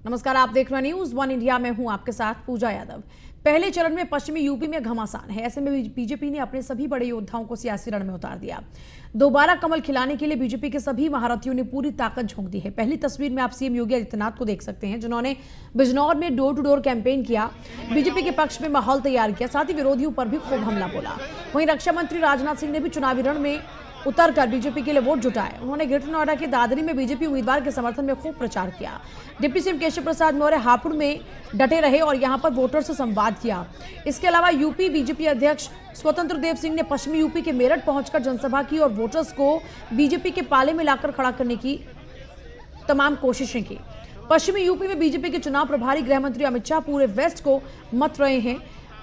नमस्कार, आप देख रहे हैं न्यूज वन इंडिया में हूं आपके साथ पूजा यादव। पहले चरण में पश्चिमी यूपी में घमासान है। ऐसे में बीजेपी ने अपने सभी बड़े योद्धाओं को सियासी रण में उतार दिया। दोबारा कमल खिलाने के लिए बीजेपी के सभी महारथियों ने पूरी ताकत झोंक दी है। पहली तस्वीर में आप सीएम योगी आदित्यनाथ को देख सकते हैं, जिन्होंने बिजनौर में डोर टू डोर कैंपेन किया, बीजेपी के पक्ष में माहौल तैयार किया, साथ ही विरोधियों पर भी खूब हमला बोला। वहीं रक्षा मंत्री राजनाथ सिंह ने भी चुनावी रण में उतरकर बीजेपी के लिए वोट जुटाए। उन्होंने ग्रेटर नोएडा के दादरी में बीजेपी उम्मीदवार के समर्थन में खूब प्रचार किया। डिप्टी सीएम केशव प्रसाद मौर्य हापुड़ में डटे रहे और यहां पर वोटर से संवाद किया। इसके अलावा यूपी बीजेपी अध्यक्ष स्वतंत्र देव सिंह ने पश्चिमी यूपी के मेरठ पहुंचकर जनसभा की और वोटर्स को बीजेपी के पाले में लाकर खड़ा करने की तमाम कोशिशें की। पश्चिमी यूपी में बीजेपी के चुनाव प्रभारी गृह मंत्री अमित शाह पूरे वेस्ट को मत रहे हैं।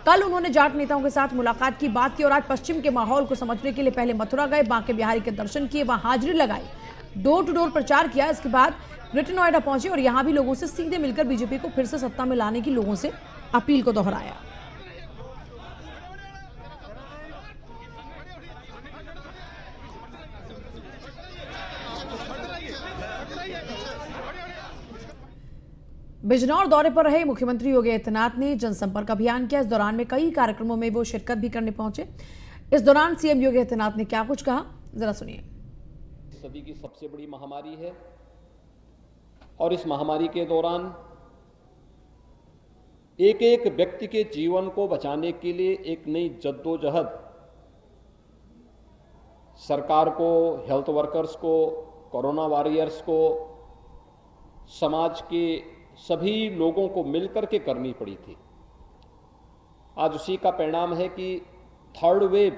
कल उन्होंने जाट नेताओं के साथ मुलाकात की, बात की और आज पश्चिम के माहौल को समझने के लिए पहले मथुरा गए, बांके बिहारी के दर्शन किए, वहां हाजिरी लगाई, डोर टू डोर प्रचार किया। इसके बाद ग्रेटर नोएडा पहुंचे और यहां भी लोगों से सीधे मिलकर बीजेपी को फिर से सत्ता में लाने की लोगों से अपील को दोहराया। बिजनौर दौरे पर रहे मुख्यमंत्री योगी आदित्यनाथ ने जनसंपर्क अभियान किया। इस दौरान में कई कार्यक्रमों में वो शिरकत भी करने पहुंचे। इस दौरान सीएम योगी आदित्यनाथ ने क्या कुछ कहा, जरा सुनिए। सदी की सबसे बड़ी महामारी है और इस महामारी के दौरान एक एक व्यक्ति के जीवन को बचाने के लिए एक नई जद्दोजहद सरकार को, हेल्थ वर्कर्स को, कोरोना वॉरियर्स को, समाज के सभी लोगों को मिलकर के करनी पड़ी थी। आज उसी का परिणाम है कि थर्ड वेव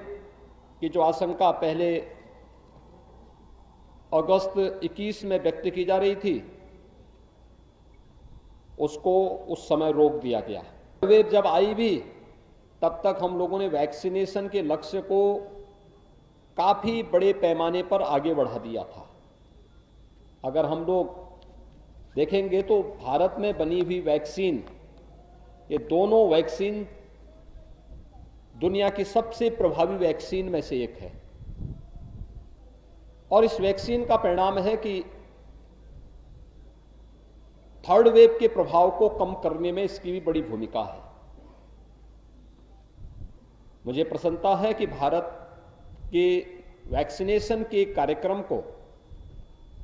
की जो आशंका पहले अगस्त 21 में व्यक्त की जा रही थी, उसको उस समय रोक दिया गया। वेव जब आई भी तब तक हम लोगों ने वैक्सीनेशन के लक्ष्य को काफी बड़े पैमाने पर आगे बढ़ा दिया था। अगर हम लोग देखेंगे तो भारत में बनी हुई वैक्सीन, ये दोनों वैक्सीन दुनिया की सबसे प्रभावी वैक्सीन में से एक है और इस वैक्सीन का परिणाम है कि थर्ड वेव के प्रभाव को कम करने में इसकी भी बड़ी भूमिका है। मुझे प्रसन्नता है कि भारत के वैक्सीनेशन के कार्यक्रम को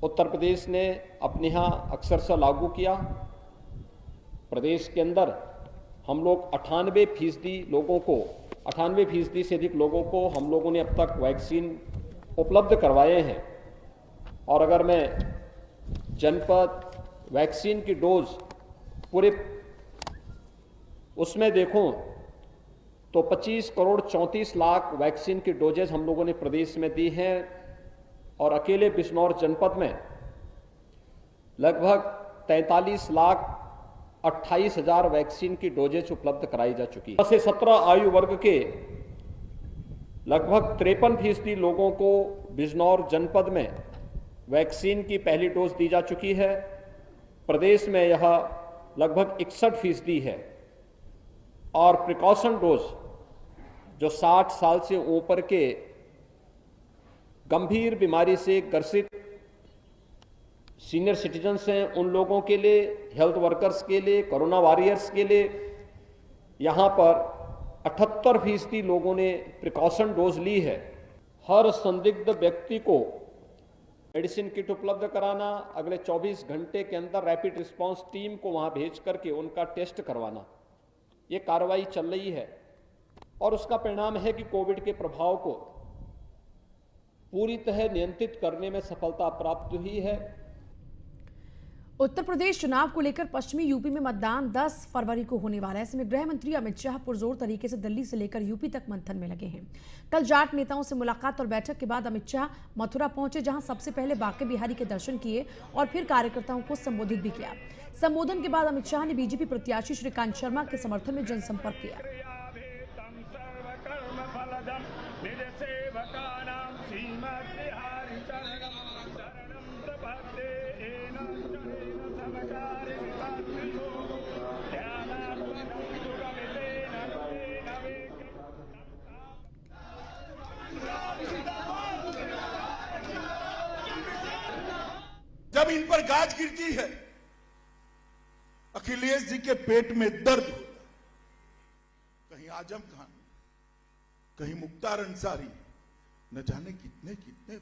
उत्तर प्रदेश ने अपने यहाँ अक्षरशः लागू किया। प्रदेश के अंदर हम लोग 98% लोगों को, 98% से अधिक लोगों को हम लोगों ने अब तक वैक्सीन उपलब्ध करवाए हैं। और अगर मैं जनपद वैक्सीन की डोज पूरे उसमें देखूं तो 25 करोड़ 34 लाख वैक्सीन की डोजेज हम लोगों ने प्रदेश में दी हैं और अकेले बिजनौर जनपद में लगभग 43 लाख 28 हजार वैक्सीन की डोजेज उपलब्ध कराई जा चुकी है। 17 आयु वर्ग के लगभग 53% लोगों को बिजनौर जनपद में वैक्सीन की पहली डोज दी जा चुकी है। प्रदेश में यह लगभग 61% है और प्रिकॉशन डोज जो 60 साल से ऊपर के गंभीर बीमारी से ग्रसित सीनियर सिटीजन्स हैं, उन लोगों के लिए, हेल्थ वर्कर्स के लिए, कोरोना वॉरियर्स के लिए यहां पर 78% लोगों ने प्रिकॉशन डोज ली है। हर संदिग्ध व्यक्ति को मेडिसिन किट उपलब्ध कराना, अगले 24 घंटे के अंदर रैपिड रिस्पांस टीम को वहां भेज करके उनका टेस्ट करवाना, ये कार्रवाई चल रही है और उसका परिणाम है कि कोविड के प्रभाव को पूरी तरह नियंत्रित करने में सफलता प्राप्त हुई है। उत्तर प्रदेश चुनाव को लेकर पश्चिमी यूपी में मतदान 10 फरवरी को होने वाला है। ऐसे में गृह मंत्री अमित शाह पुरजोर तरीके से दिल्ली से लेकर यूपी तक मंथन में लगे हैं। कल जाट नेताओं से मुलाकात और बैठक के बाद अमित शाह मथुरा पहुंचे, जहां सबसे पहले बांके बिहारी के दर्शन किए और फिर कार्यकर्ताओं को संबोधित भी किया। संबोधन के बाद अमित शाह ने बीजेपी प्रत्याशी श्रीकांत शर्मा के समर्थन में जनसंपर्क किया। जब इन पर गाज गिरती है अखिलेश जी के पेट में दर्द होता, कहीं आजम खान, कहीं मुख्तार अंसारी, न जाने कितने कितने।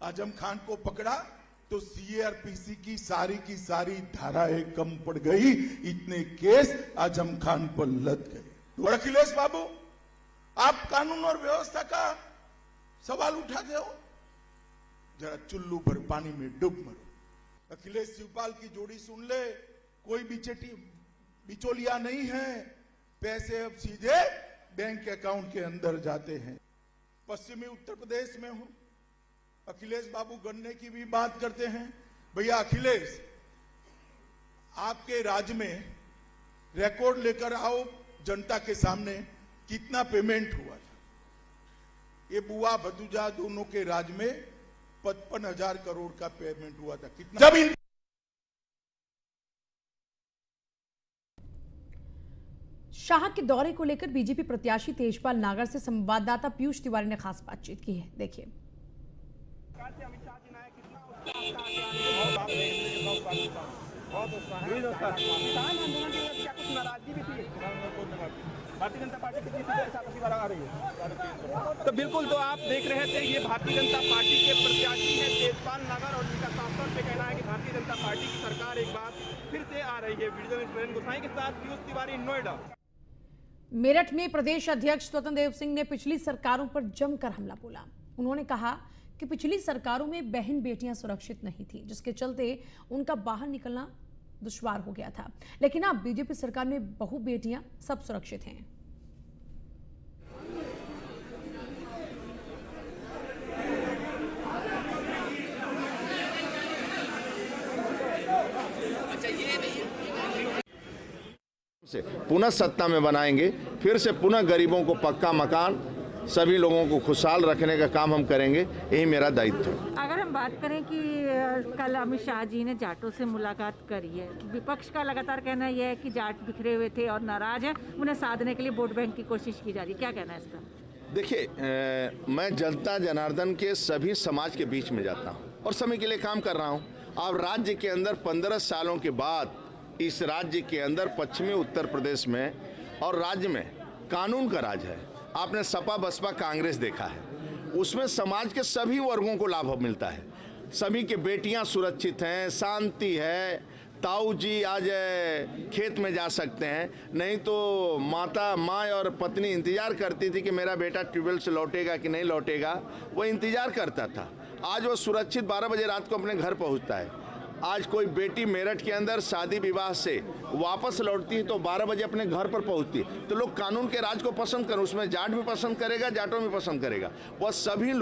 आजम खान को पकड़ा तो सीआरपीसी की सारी धाराएं कम पड़ गई, इतने केस आजम खान पर लद गए। और अखिलेश बाबू, आप कानून और व्यवस्था का सवाल उठाते हो, जरा चुल्लू भर पानी में डूब मरो। अखिलेश शिवपाल की जोड़ी सुन ले, कोई बिचौलिया नहीं है, पैसे अब सीधे बैंक अकाउंट के अंदर जाते हैं। पश्चिमी उत्तर प्रदेश में हूं, अखिलेश बाबू गन्ने की भी बात करते हैं। भैया अखिलेश, आपके राज्य में रिकॉर्ड लेकर आओ जनता के सामने, कितना पेमेंट हुआ था। ये बुआ भतीजा दोनों के राज्य में 55,000 करोड़ का पेमेंट हुआ था। कितना जब शाह के दौरे को लेकर बीजेपी प्रत्याशी तेजपाल नागर से संवाददाता पीयूष तिवारी ने खास बातचीत की है, देखिए। भारतीय जनता पार्टी कितनी सीटें आ रही है? तो बिल्कुल, तो आप देख रहे थे, ये भारतीय जनता पार्टी के प्रत्याशी हैं तेजपाल नागर, और इनका साफ तौर पे कहना है कि भारतीय जनता पार्टी की सरकार एक बार फिर से आ रही है। वीडियो में सुरेंद्र गोसाई के साथ पीयूष तिवारी, नोएडा। मेरठ में प्रदेश अध्यक्ष स्वतंत्र देव सिंह ने पिछली सरकारों पर जमकर हमला बोला। उन्होंने कहा कि पिछली सरकारों में बहन बेटियां सुरक्षित नहीं थी, जिसके चलते उनका बाहर निकलना दुश्वार हो गया था, लेकिन अब बीजेपी सरकार में बहु बेटियां सब सुरक्षित हैं। से पुनः सत्ता में बनाएंगे, फिर से पुनः गरीबों को पक्का मकान, सभी लोगों को खुशहाल रखने का काम हम करेंगे, यही मेरा दायित्व है। अगर हम बात करें कि कल अमित शाह जी ने जाटों से मुलाकात करी है, विपक्ष का लगातार कहना यह है कि जाट बिखरे हुए थे और नाराज हैं, उन्हें साधने के लिए वोट बैंक की कोशिश की जा रही है, क्या कहना है इसका? देखिए, मैं जनता जनार्दन के सभी समाज के बीच में जाता हूँ और सभी के लिए काम कर रहा हूँ। अब राज्य के अंदर 15 सालों के बाद इस राज्य के अंदर पश्चिमी उत्तर प्रदेश में और राज्य में कानून का राज है। आपने सपा बसपा कांग्रेस देखा है, उसमें समाज के सभी वर्गों को लाभ मिलता है, सभी के बेटियां सुरक्षित हैं, शांति है, ताऊ जी आज खेत में जा सकते हैं, नहीं तो माँ और पत्नी इंतजार करती थी कि मेरा बेटा ट्यूबवेल से लौटेगा कि नहीं लौटेगा, वो इंतजार करता था। आज वो सुरक्षित 12 बजे रात को अपने घर पहुंचता है। आज कोई बेटी मेरठ के अंदर शादी विवाह से वापस लौटती है तो 12 बजे अपने घर पर पहुंचती है। तो लोग कानून के राज को पसंद करें, उसमें जाट भी पसंद करेगा, जाटों भी पसंद करेगा, वह सभी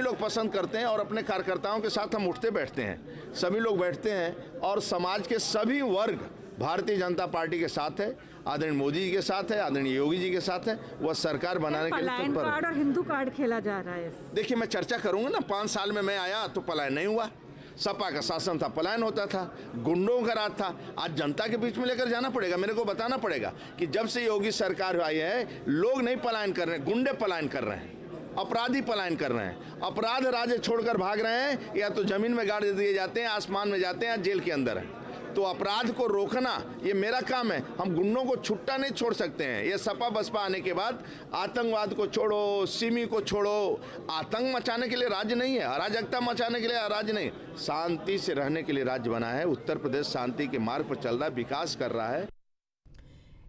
लोग पसंद करते हैं। और अपने कार्यकर्ताओं के साथ हम उठते बैठते हैं, सभी लोग बैठते हैं और समाज के सभी वर्ग भारतीय जनता पार्टी के साथ है, आदरणीय मोदी जी के साथ है, आदरणीय योगी जी के साथ है। वह सरकार बनाने के लिए पलायन कार्ड और हिंदू कार्ड खेला जा रहा है। देखिए, मैं चर्चा करूंगा ना, 5 साल में मैं आया तो पलायन नहीं हुआ, सपा का शासन था, पलायन होता था, गुंडों का राज था। आज जनता के बीच में लेकर जाना पड़ेगा, मेरे को बताना पड़ेगा कि जब से योगी सरकार आई है, लोग नहीं पलायन कर रहे हैं, गुंडे पलायन कर रहे हैं, अपराधी पलायन कर रहे हैं, अपराध राज्य छोड़कर भाग रहे हैं, या तो जमीन में गाड़ दिए जाते हैं, आसमान में जाते हैं, या जेल के अंदर हैं। तो अपराध को रोकना ये मेरा काम है। हम गुंडों को छुट्टा नहीं छोड़ सकते हैं। ये सपा बसपा आने के बाद आतंकवाद को छोड़ो, सिमी को छोड़ो, आतंक मचाने के लिए राज्य नहीं है, अराजकता मचाने के लिए राज्य नहीं, शांति से रहने के लिए राज्य बना है। उत्तर प्रदेश शांति के मार्ग पर चल रहा है, विकास कर रहा है।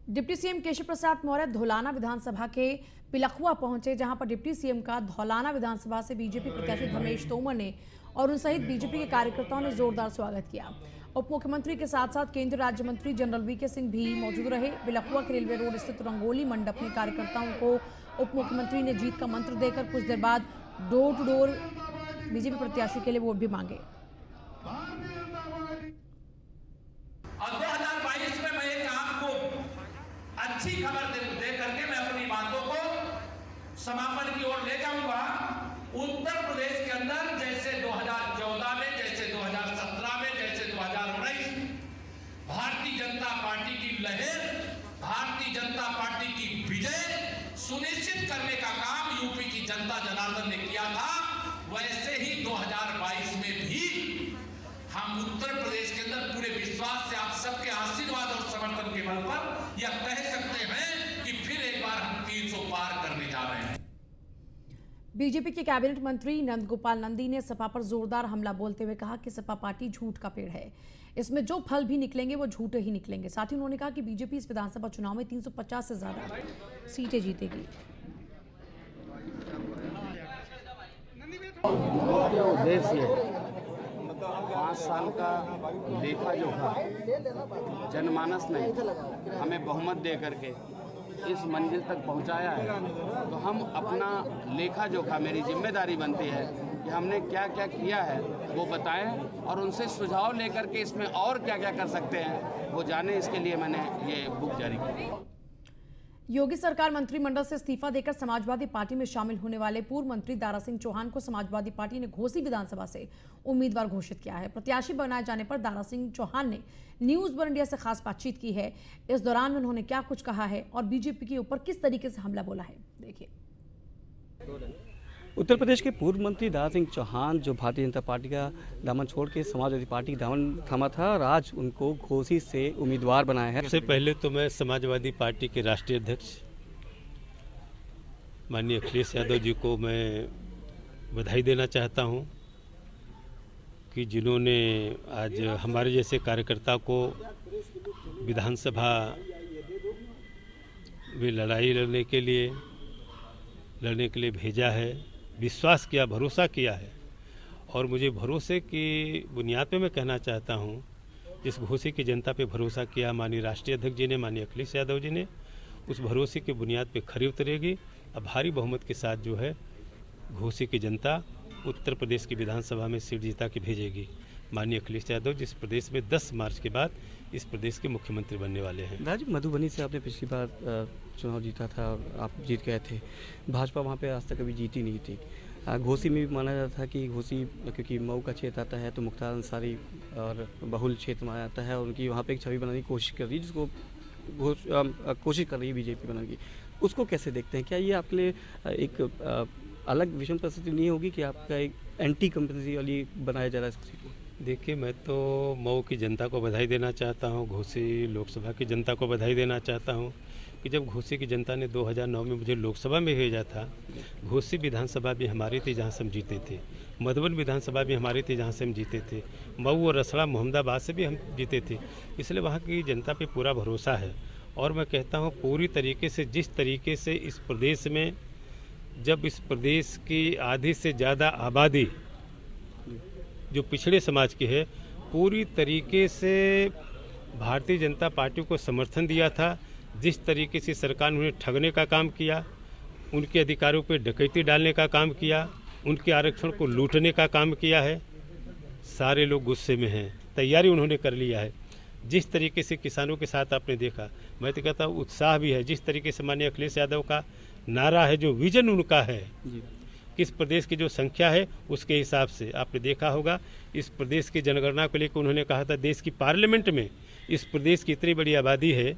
डिप्टी सीएम केशव प्रसाद मौर्य धौलाना विधानसभा के पिलखुआ पहुंचे, जहां पर डिप्टी सीएम का धौलाना विधानसभा से बीजेपी प्रत्याशी धर्मेश तोमर ने और उन सहित बीजेपी के कार्यकर्ताओं ने जोरदार स्वागत किया। उप मुख्यमंत्री के साथ साथ केंद्रीय राज्य मंत्री जनरल वीके सिंह भी मौजूद रहे। बिलखुआ के रेलवे रोड स्थित रंगोली मंडप में कार्यकर्ताओं को उप मुख्यमंत्री ने जीत का मंत्र देकर कुछ देर बाद डोर टू डोर बीजेपी प्रत्याशी के लिए वोट भी मांगे। और 2022 में मैं एक आपको अच्छी खबर दे करके मैं अपनी बातों को समापन की ओर ले जाऊंगा। उत्तर प्रदेश के अंदर जैसे 2014 में, जैसे 2017 में, जैसे 2019 भारतीय जनता पार्टी की लहर, भारतीय जनता पार्टी की विजय सुनिश्चित करने का काम यूपी की जनता जनार्दन ने किया था, वैसे ही 2022 में भी हम उत्तर प्रदेश के अंदर पूरे विश्वास से आप सबके आशीर्वाद और समर्थन के बल पर यह कह सकते हैं कि फिर एक बार हम 300 पार करने जा रहे हैं। बीजेपी के कैबिनेट मंत्री नंद गोपाल नंदी ने सपा पर जोरदार हमला बोलते हुए कहा कि सपा पार्टी झूठ का पेड़ है, इसमें जो फल भी निकलेंगे वो झूठे ही निकलेंगे। साथ ही उन्होंने कहा कि बीजेपी इस विधानसभा चुनाव में 350 से ज्यादा सीटें जीतेगी। मुख्य उद्देश्य 5 साल का लेखा जोखा जनमानस ने हमें बहुमत दे करके इस मंजिल तक पहुंचाया है, तो हम अपना लेखा जोखा, मेरी जिम्मेदारी बनती है कि हमने क्या क्या किया है वो बताएं और उनसे सुझाव लेकर के इसमें और क्या क्या कर सकते हैं वो जाने। इसके लिए मैंने ये बुक जारी की। योगी सरकार मंत्रिमंडल से इस्तीफा देकर समाजवादी पार्टी में शामिल होने वाले पूर्व मंत्री दारा सिंह चौहान को समाजवादी पार्टी ने घोसी विधानसभा से उम्मीदवार घोषित किया है। प्रत्याशी बनाए जाने पर दारा सिंह चौहान ने न्यूज वन इंडिया से खास बातचीत की है। इस दौरान उन्होंने क्या कुछ कहा है और बीजेपी के ऊपर किस तरीके से हमला बोला है, देखिए। उत्तर प्रदेश के पूर्व मंत्री दारा सिंह चौहान जो भारतीय जनता पार्टी का दामन छोड़ के समाजवादी पार्टी का दामन थामा था और आज उनको घोसी से उम्मीदवार बनाया है। सबसे पहले तो मैं समाजवादी पार्टी के राष्ट्रीय अध्यक्ष माननीय अखिलेश यादव जी को मैं बधाई देना चाहता हूं कि जिन्होंने आज हमारे जैसे कार्यकर्ता को विधानसभा में लड़ाई लड़ने के लिए भेजा है, विश्वास किया, भरोसा किया है। और मुझे भरोसे की बुनियाद पे मैं कहना चाहता हूं, जिस घोसी की जनता पे भरोसा किया माननीय राष्ट्रीय अध्यक्ष जी ने, माननीय अखिलेश यादव जी ने, उस भरोसे की बुनियाद पे खरी उतरेगी। अब भारी बहुमत के साथ जो है घोसी की जनता उत्तर प्रदेश की विधानसभा में सीट जीता के भेजेगी माननीय अखिलेश यादव, जिस प्रदेश में 10 मार्च के बाद इस प्रदेश के मुख्यमंत्री बनने वाले हैं। दादा जी, मधुबनी से आपने पिछली बार चुनाव जीता था और आप जीत गए थे। भाजपा वहाँ पे आज तक कभी जीती नहीं थी। घोसी में भी माना जाता था कि घोसी क्योंकि मऊ का क्षेत्र आता है तो मुख्तार अंसारी और बहुल क्षेत्र माना जाता है और उनकी वहाँ पे एक छवि बनाने की कोशिश कर रही है, जिसको कोशिश कर रही है बीजेपी बनाने की। उसको कैसे देखते हैं? क्या ये आपके लिए एक अलग विषम परिस्थिति नहीं होगी कि आपका एक एंटी कंपनी वाली बनाया जा रहा है इस को? देखिए, मैं तो मऊ की जनता को बधाई देना चाहता हूं, घोसी लोकसभा की जनता को बधाई देना चाहता हूं कि जब घोसी की जनता ने 2009 में मुझे लोकसभा में भेजा था, घोसी विधानसभा भी हमारी थी जहां से हम जीते थे, मधुबन विधानसभा भी हमारी थी जहां से हम जीते थे, मऊ और रसड़ा मोहम्मदाबाद से भी हम जीते थे। इसलिए वहाँ की जनता पे पूरा भरोसा है। और मैं कहता हूँ पूरी तरीके से, जिस तरीके से इस प्रदेश में, जब इस प्रदेश की आधी से ज़्यादा आबादी जो पिछड़े समाज की है, पूरी तरीके से भारतीय जनता पार्टी को समर्थन दिया था, जिस तरीके से सरकार ने उन्हें ठगने का काम किया, उनके अधिकारों पर डकैती डालने का काम किया, उनके आरक्षण को लूटने का काम किया है, सारे लोग गुस्से में हैं। तैयारी उन्होंने कर लिया है। जिस तरीके से किसानों के साथ आपने देखा, मैं तो कहता हूँ उत्साह भी है। जिस तरीके से माननीय अखिलेश यादव का नारा है, जो विजन उनका है, किस प्रदेश की जो संख्या है उसके हिसाब से आपने देखा होगा, इस प्रदेश की जनगणना को लेकर उन्होंने कहा था देश की पार्लियामेंट में इस प्रदेश की इतनी बड़ी आबादी है,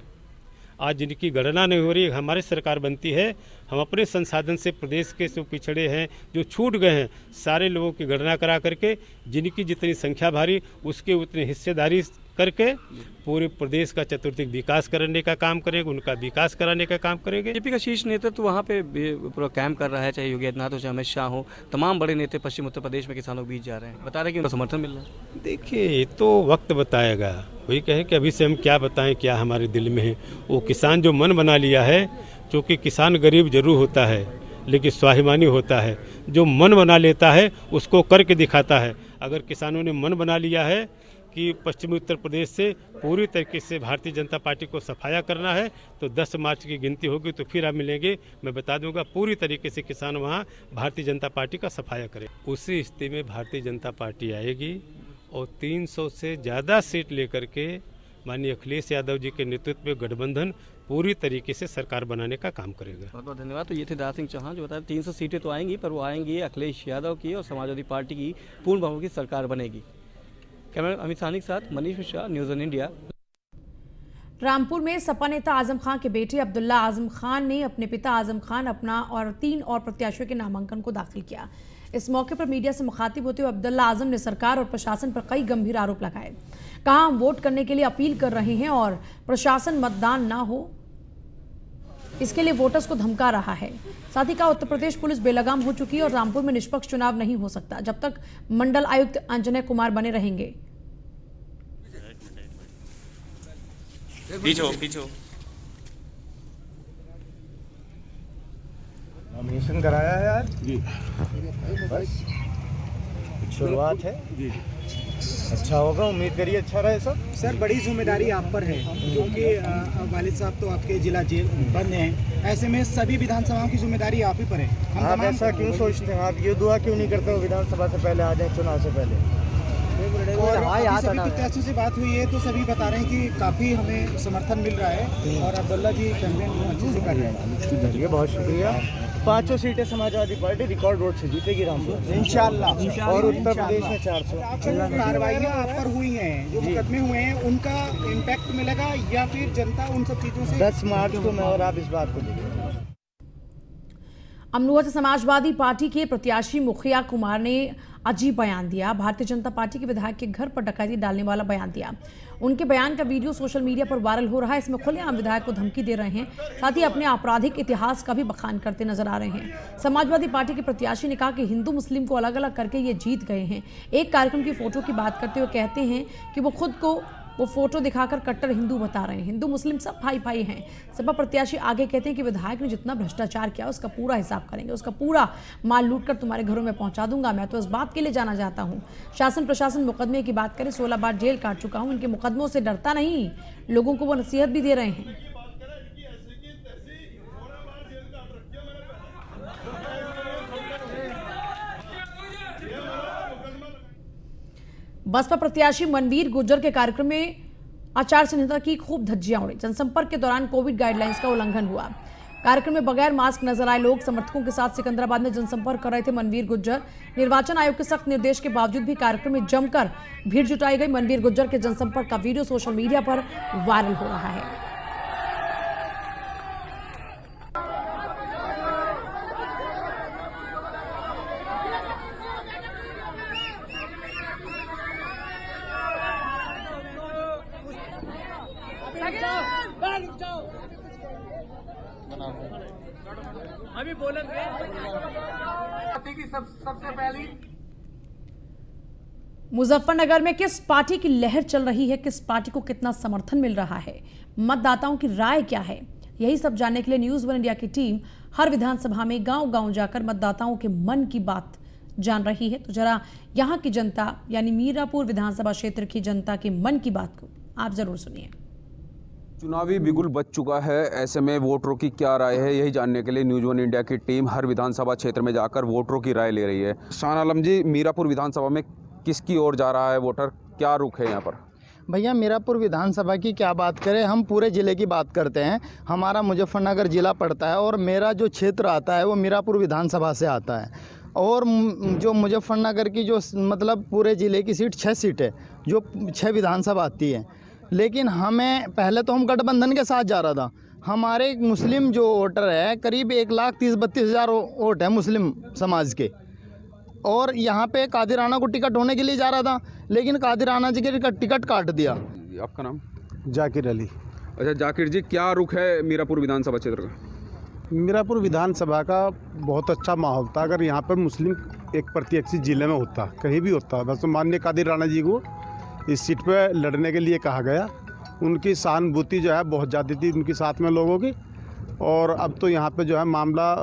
आज जिनकी गणना नहीं हो रही, हमारी सरकार बनती है, हम अपने संसाधन से प्रदेश के जो पिछड़े हैं, जो छूट गए हैं, सारे लोगों की गणना करा करके जिनकी जितनी संख्या भारी उसके उतनी हिस्सेदारी करके पूरे प्रदेश का चतुर्दिक विकास करने का काम करेंगे, उनका विकास कराने का काम करेंगे। बीजेपी का शीर्ष नेतृत्व तो वहाँ पे पूरा कैंप कर रहा है, चाहे योगी आदित्यनाथ हो चाहे अमित शाह हो, तमाम बड़े नेता पश्चिम उत्तर प्रदेश में किसानों के बीच जा रहे हैं, बता रहे हैं कि उनका समर्थन मिल रहा है। देखिए, ये तो वक्त बताएगा। वही कहें कि अभी से हम क्या बताएं, क्या हमारे दिल में है। वो किसान जो मन बना लिया है, क्योंकि किसान गरीब जरूर होता है लेकिन स्वाभिमानी होता है, जो मन बना लेता है उसको करके दिखाता है। अगर किसानों ने मन बना लिया है कि पश्चिमी उत्तर प्रदेश से पूरी तरीके से भारतीय जनता पार्टी को सफाया करना है, तो 10 मार्च की गिनती होगी तो फिर आप मिलेंगे, मैं बता दूंगा पूरी तरीके से किसान वहां भारतीय जनता पार्टी का सफाया करे। उसी स्थिति में भारतीय जनता पार्टी आएगी और 300 से ज़्यादा सीट लेकर के माननीय अखिलेश यादव जी के नेतृत्व में गठबंधन पूरी तरीके से सरकार बनाने का काम करेगा। बहुत बहुत धन्यवाद। तो ये थे दारा सिंह चौहान जो बताया 300 सीटें तो आएंगी, पर वो आएंगी अखिलेश यादव की और समाजवादी पार्टी की पूर्ण बहुमत की सरकार बनेगी। कैमरा अमित सानी के साथ Manish Mishra, news one India. Rampur में सपा नेता आजम खान के बेटे अब्दुल्ला आजम खान ने अपने पिता आजम खान अपना और 3 और प्रत्याशियों के नामांकन को दाखिल किया। इस मौके पर मीडिया से मुखातिब होते हुए अब्दुल्ला आजम ने सरकार और प्रशासन पर कई गंभीर आरोप लगाए। कहा, हम वोट करने के लिए अपील कर रहे हैं और प्रशासन मतदान ना हो इसके लिए वोटर्स को धमका रहा है। साथ ही कहा, उत्तर प्रदेश पुलिस बेलगाम हो चुकी है और रामपुर में निष्पक्ष चुनाव नहीं हो सकता जब तक मंडल आयुक्त अंजनय कुमार बने रहेंगे। नॉमिनेशन कराया है आज जी, बस शुरुआत है जी। अच्छा होगा, उम्मीद करिए अच्छा रहे सब। सर, बड़ी जिम्मेदारी आप पर है क्योंकि वालिद साहब तो आपके जिला जेल बंद हैं, ऐसे में सभी विधानसभाओं की जिम्मेदारी आप ही पर है। आप ऐसा क्यों सोचते हैं? आप ये दुआ क्यों नहीं करते हो विधानसभा से पहले आ जाए, चुनाव से पहले? और सभी प्रत्याशियों से बात हुई है तो सभी बता रहे हैं कि काफ़ी हमें समर्थन मिल रहा है और अब्दुल्ला जी कैंपेन अच्छे से कर रहे हैं। चलिए, बहुत शुक्रिया। 500 सीटें समाजवादी पार्टी रिकॉर्ड वोट से जीतेगी रामपुर इंशाल्लाह, और उत्तर प्रदेश में 400। कार्रवाइयाँ आप पर हुई हैं, जो मुकदमे हुए हैं, उनका इम्पैक्ट मिलेगा या फिर जनता उन सब चीज़ों से? 10 मार्च को मैं और आप इस बात को देखेंगे। अमनोआ से समाजवादी पार्टी के प्रत्याशी मुखिया कुमार ने अजीब बयान दिया। भारतीय जनता पार्टी के विधायक के घर पर डकैती डालने वाला बयान दिया। उनके बयान का वीडियो सोशल मीडिया पर वायरल हो रहा है। इसमें खुलेआम विधायक को धमकी दे रहे हैं, साथ ही अपने आपराधिक इतिहास का भी बखान करते नजर आ रहे हैं। समाजवादी पार्टी के प्रत्याशी ने कहा कि हिंदू मुस्लिम को अलग अलग करके ये जीत गए हैं। एक कार्यक्रम की फोटो की बात करते हुए कहते हैं कि वो खुद को वो फोटो दिखाकर कट्टर हिंदू बता रहे हैं। हिंदू मुस्लिम सब भाई भाई हैं। सपा प्रत्याशी आगे कहते हैं कि विधायक ने जितना भ्रष्टाचार किया उसका पूरा हिसाब करेंगे, उसका पूरा माल लूट कर तुम्हारे घरों में पहुंचा दूंगा। मैं तो इस बात के लिए जाना जाता हूं। शासन प्रशासन मुकदमे की बात करें, 16 बार जेल काट चुका हूं। इनके मुकदमों से डरता नहीं, लोगों को वो नसीहत भी दे रहे हैं। बसपा प्रत्याशी मनवीर गुर्जर के कार्यक्रम में आचार संहिता की खूब धज्जियां उड़ी। जनसंपर्क के दौरान कोविड गाइडलाइंस का उल्लंघन हुआ। कार्यक्रम में बगैर मास्क नजर आए लोग समर्थकों के साथ सिकंदराबाद में जनसंपर्क कर रहे थे। मनवीर गुर्जर, निर्वाचन आयोग के सख्त निर्देश के बावजूद भी कार्यक्रम में जमकर भीड़ जुटाई गई। मनवीर गुर्जर के जनसंपर्क का वीडियो सोशल मीडिया पर वायरल हो रहा है। अभी बोलेंगे सबसे पहली मुजफ्फरनगर में किस पार्टी की लहर चल रही है, किस पार्टी को कितना समर्थन मिल रहा है, मतदाताओं की राय क्या है, यही सब जानने के लिए न्यूज़ 1 इंडिया की टीम हर विधानसभा में गांव-गांव जाकर मतदाताओं के मन की बात जान रही है। तो जरा यहां की जनता यानी मीरापुर विधानसभा क्षेत्र की जनता के मन की बात को आप जरूर सुनिए। चुनावी बिगुल बच चुका है, ऐसे में वोटरों की क्या राय है, यही जानने के लिए न्यूज़ 1 इंडिया की टीम हर विधानसभा क्षेत्र में जाकर वोटरों की राय ले रही है। शान आलम जी, मीरापुर विधानसभा में किसकी ओर जा रहा है वोटर, क्या रुख है यहाँ पर? भैया, मीरापुर विधानसभा की क्या बात करें, हम पूरे ज़िले की बात करते हैं। हमारा मुजफ्फरनगर ज़िला पड़ता है और मेरा जो क्षेत्र आता है वो मीरापुर विधानसभा से आता है। और जो मुजफ्फरनगर की जो मतलब पूरे ज़िले की सीट 6 सीट है, जो 6 विधानसभा आती है। लेकिन हमें पहले तो हम गठबंधन के साथ जा रहा था। हमारे मुस्लिम जो वोटर है करीब 1,30,32,000 वोट है मुस्लिम समाज के, और यहाँ पे कादिर राना को टिकट होने के लिए जा रहा था, लेकिन कादिर राना जी के टिकट काट दिया। आपका नाम? जाकिर अली। अच्छा जाकिर जी, क्या रुख है मीरापुर विधानसभा क्षेत्र का? मीरापुर विधानसभा का बहुत अच्छा माहौल था अगर यहाँ पर मुस्लिम एक प्रत्याशी जिले में होता, कहीं भी होता। बस माननीय कादिर राना जी को इस सीट पे लड़ने के लिए कहा गया। उनकी सहानुभूति जो है बहुत ज़्यादा थी उनके साथ में लोगों की, और अब तो यहाँ पे जो है मामला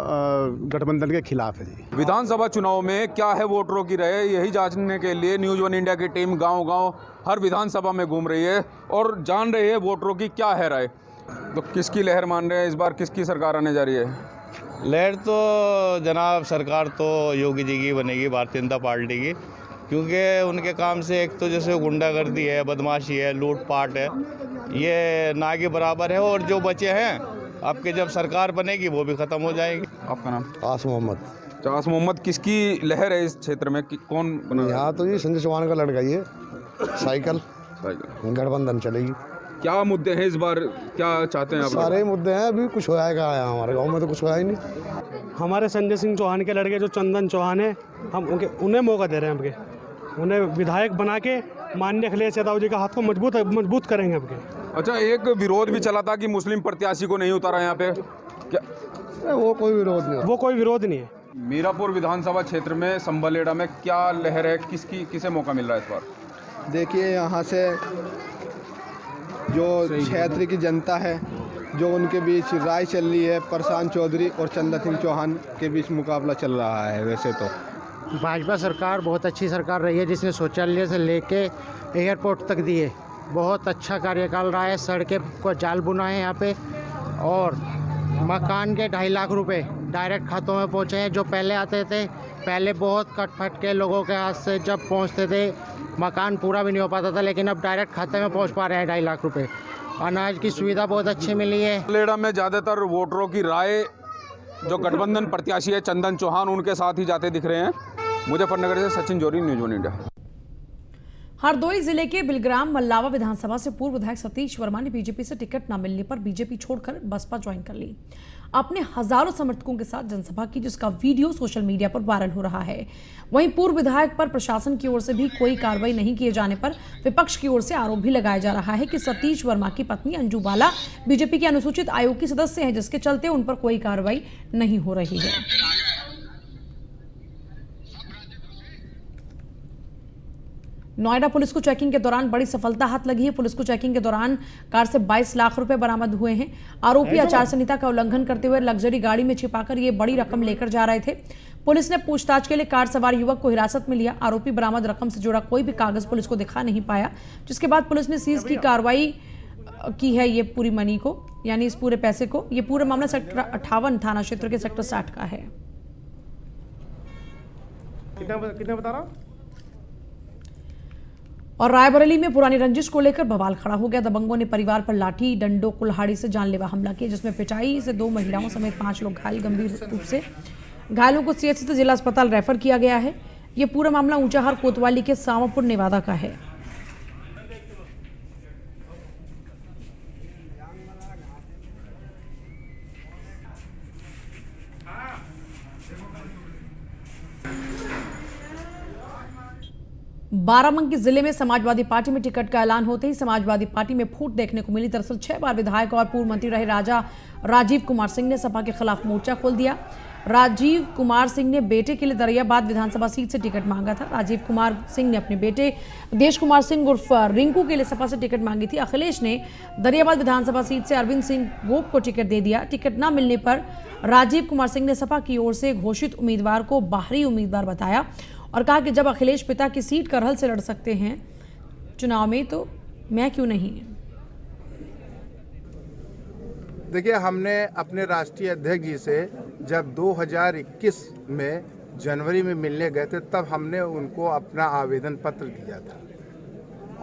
गठबंधन के खिलाफ है जी। विधानसभा चुनाव में क्या है वोटरों की राय, यही जानने के लिए न्यूज़ 1 इंडिया की टीम गांव-गांव हर विधानसभा में घूम रही है और जान रही है वोटरों की क्या है राय। तो किसकी लहर मान रहे हैं, इस बार किसकी सरकार आने जा रही है? लहर तो जनाब सरकार तो योगी जी की बनेगी, भारतीय जनता पार्टी की, क्योंकि उनके काम से एक तो जैसे गुंडागर्दी है, बदमाशी है, लूटपाट है, ये ना के बराबर है। और जो बचे हैं आपके जब सरकार बनेगी वो भी ख़त्म हो जाएगी। आपका नाम? आस मोहम्मद। आस मोहम्मद, किसकी लहर है इस क्षेत्र में, कौन बना? यहाँ तो जी संजय चौहान का लड़का ही है। साइकिल गठबंधन चलेगी। क्या मुद्दे हैं इस बार, क्या चाहते हैं आप? सारे मुद्दे हैं, अभी कुछ होया क्या है हमारे गांव में तो कुछ होया ही नहीं। हमारे संजय सिंह चौहान के लड़के जो चंदन चौहान है, हम उन्हें मौका दे रहे हैं। आपके उन्हें विधायक बना के माननीय अखिलेश यादव जी का हाथ को मजबूत करेंगे आपके। अच्छा, एक विरोध भी चला था कि मुस्लिम प्रत्याशी को नहीं उतारा यहाँ पे, क्या वो कोई विरोध नहीं, वो कोई विरोध नहीं है। मीरापुर विधानसभा क्षेत्र में संबलेड़ा में क्या लहर है, किसे मौका मिल रहा है इस बार? देखिए यहाँ से जो क्षेत्र की जनता है, जो उनके बीच राय चल रही है, प्रशांत चौधरी और चंदा सिंह चौहान के बीच मुकाबला चल रहा है। वैसे तो भाजपा सरकार बहुत अच्छी सरकार रही है, जिसने शौचालय से लेके एयरपोर्ट तक दिए। बहुत अच्छा कार्यकाल रहा है। सड़कें को जाल बुना है यहाँ पे, और मकान के 2.5 लाख रुपए डायरेक्ट खातों में पहुँचे हैं। जो पहले आते थे, पहले बहुत कटफट के लोगों के हाथ से जब पहुँचते थे मकान पूरा भी नहीं हो पाता था, लेकिन अब डायरेक्ट खाते में पहुँच पा रहे हैं 2.5 लाख रुपए। अनाज की सुविधा बहुत अच्छी मिली है। संबलेड़ा में ज़्यादातर वोटरों की राय जो गठबंधन प्रत्याशी है चंदन चौहान, उनके साथ ही जाते दिख रहे हैं। मुजफ्फरनगर से सचिन जौहरी, न्यूज़ 1 इंडिया। हरदोई जिले के बिलग्राम मल्लावा विधानसभा से पूर्व विधायक सतीश वर्मा ने बीजेपी से टिकट न मिलने पर बीजेपी छोड़कर बसपा ज्वाइन कर ली। अपने हजारों समर्थकों के साथ जनसभा की, जिसका वीडियो सोशल मीडिया पर वायरल हो रहा है। वहीं पूर्व विधायक पर प्रशासन की ओर से भी कोई कार्रवाई नहीं किए जाने पर विपक्ष की ओर से आरोप भी लगाया जा रहा है कि सतीश वर्मा की पत्नी अंजू बाला बीजेपी के अनुसूचित आयोग की सदस्य हैं, जिसके चलते उन पर कोई कार्रवाई नहीं हो रही है। नोएडा पुलिस को चेकिंग के दौरान बड़ी सफलता हाथ लगी है। पुलिस को चेकिंग के दौरान कार से 22 लाख रुपए बरामद हुए हैं। आरोपी आचार संहिता का उल्लंघन करते हुए लग्जरी गाड़ी में छिपाकर ये बड़ी रकम लेकर जा रहे थे। पुलिस ने पूछताछ के लिए कार सवार युवक को हिरासत में लिया। आरोपी बरामद रकम से जुड़ा कोई भी कागज पुलिस को दिखा नहीं पाया, जिसके बाद पुलिस ने सीज की कार्रवाई की है। ये पूरी मनी को, यानी इस पूरे पैसे को, ये पूरा मामला सेक्टर 58 थाना क्षेत्र के सेक्टर 60 का है। कितना बता रहा? और रायबरेली में पुरानी रंजिश को लेकर बवाल खड़ा हो गया। दबंगों ने परिवार पर लाठी, डंडों, कुल्हाड़ी से जानलेवा हमला किया, जिसमें पिटाई से 2 महिलाओं समेत 5 लोग घायल। गंभीर रूप से घायलों को सीएचसी से जिला अस्पताल रेफर किया गया है। यह पूरा मामला ऊंचाहार कोतवाली के सामापुर नेवादा का है। बाराबंकी जिले में समाजवादी पार्टी में टिकट का ऐलान होते ही समाजवादी पार्टी में फूट देखने को मिली। दरअसल 6 बार विधायक और पूर्व मंत्री रहे राजीव कुमार सिंह ने सपा के खिलाफ मोर्चा खोल दिया। राजीव कुमार सिंह ने बेटे के लिए दरियाबाद विधानसभा सीट से टिकट मांगा था। राजीव कुमार सिंह ने अपने बेटे देश कुमार सिंह उर्फ रिंकू के लिए सपा से टिकट मांगी थी। अखिलेश ने दरियाबाद विधानसभा सीट से अरविंद सिंह गोप को टिकट दे दिया। टिकट न मिलने पर राजीव कुमार सिंह ने सपा की ओर से घोषित उम्मीदवार को बाहरी उम्मीदवार बताया और कहा कि जब अखिलेश पिता की सीट करहल से लड़ सकते हैं चुनाव में, तो मैं क्यों नहीं। देखिए, हमने अपने राष्ट्रीय अध्यक्ष जी से जब 2021 में जनवरी में मिलने गए थे, तब हमने उनको अपना आवेदन पत्र दिया था।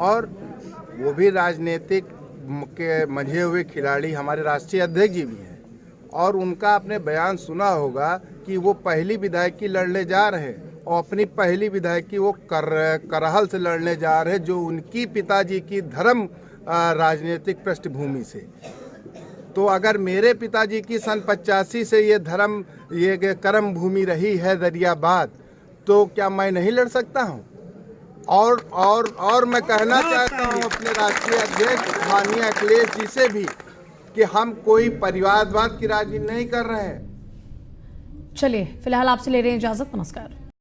और वो भी राजनीतिक के मंझे हुए खिलाड़ी हमारे राष्ट्रीय अध्यक्ष जी भी हैं, और उनका आपने बयान सुना होगा कि वो पहली विधायक की लड़ने जा रहे हैं और अपनी पहली विधायक की वो करहल से लड़ने जा रहे हैं, जो उनकी पिताजी की धर्म राजनीतिक पृष्ठभूमि से। तो अगर मेरे पिताजी की सन 85 से ये धर्म, ये कर्म भूमि रही है दरियाबाद, तो क्या मैं नहीं लड़ सकता हूँ? और मैं कहना चाहता हूँ अपने राष्ट्रीय अध्यक्ष माननीय अखिलेश जी से भी कि हम कोई परिवारवाद की राजनीति नहीं कर रहे हैं। चलिए, फिलहाल आपसे ले रहे हैं इजाजत। नमस्कार।